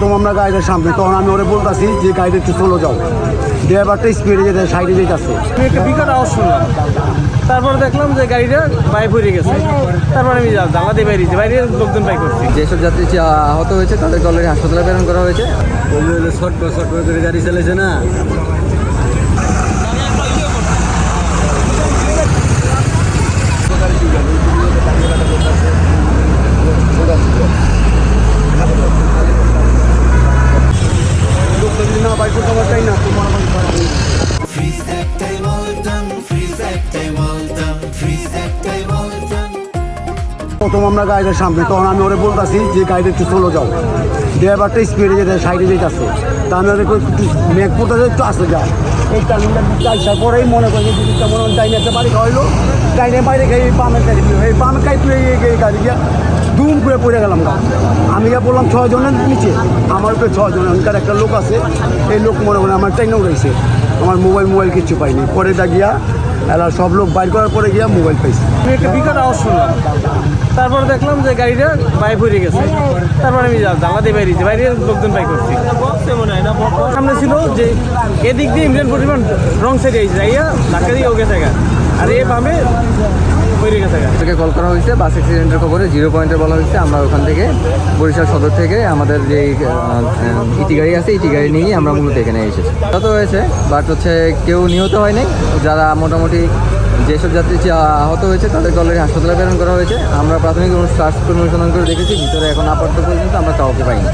প্রথম আমরা গাড়িটার সামনে, তখন আমি ওরে বলতেছি যে গাড়িটা একটু চলো যাও, ড্রাইভারটা স্পিডে যেতে সাইডে যেতেছে। আমি একটা বিকট আওয়াজ শুনলাম, তারপরে দেখলাম যে গাড়িটা বাইক হয়ে গেছে। তারপরে আমি জানলা দিয়ে বাইরে বাইরে লোকজন বাইক করছি। যেসব যাত্রী আহত হয়েছে তাদেরকে অলরেডি হাসপাতালে প্রেরণ করা হয়েছে। শর্ট করে গাড়ি চালাইছে না। না বাইক করতে আমার চাই না। প্রথম আমরা গাড়িটার সামনে, তখন আমি ওরে বলতেছি যে গাড়িটা একটু চলো যাও, ড্রাইভারটা স্পিডে যেতে সাইডে যেতেছে। তা আমি ওদের মেঘ পড়তে একটু আসতে যা, এই টার্নিংটা আসার পরেই মনে করি যে মনে হয় ডাইনে একটা বাড়ি খাওয়াইলো, ডাইনে বাইরে খেয়ে এই পামের গাড়ি তুই এই পামের খাই তুই এই গাড়ি গিয়া দুম করে পড়ে গেলাম গা। আমি যা বললাম 6 জনের নিচে, আমার উপরে 6 জন, এখানকার একটা লোক আছে, এই লোক মনে করে আমার ট্রেনে উড়াইছে, আমার মোবাইল কিচ্ছু পাইনি। পরে যা গিয়া এলা সব লোক বাইর করার পরে গিয়া মোবাইল পাইছি। আমি একটা বিকট আওয়াজ শুনলাম, তারপরে দেখলাম যে গাড়িটা বাইক হয়ে গেছে। তারপরে আমি জানলা দিয়ে বাইরে বাইরে লোকজন বাইক করছি। সামনে ছিল যে এদিক দিয়ে ইন্ডিয়ান পরিমাণ রং সাইডে যাইয়া ধাক্কা দিয়ে গেছে গা, আর এ বামে হয়ে গেছে গা। থেকে কল করা হয়েছে বাস অ্যাক্সিডেন্টের খবরে, 0 পয়েন্টে বলা হয়েছে। আমরা ওখান থেকে বরিশাল সদর থেকে আমাদের যে ইটি গাড়ি আছে, ইটি গাড়ি নিয়েই আমরা মূলত এখানে এসেছি। আহত হয়েছে, বাট হচ্ছে কেউ নিহত হয়নি। যারা মোটামুটি যেসব যাত্রী আহত হয়েছে তাদেরকে অলরেডি হাসপাতালে প্রেরণ করা হয়েছে। আমরা প্রাথমিক অনুসন্ধান করে দেখেছি, ভিতরে এখন আপাতত পর্যন্ত আমরা কাউকে পাইনি।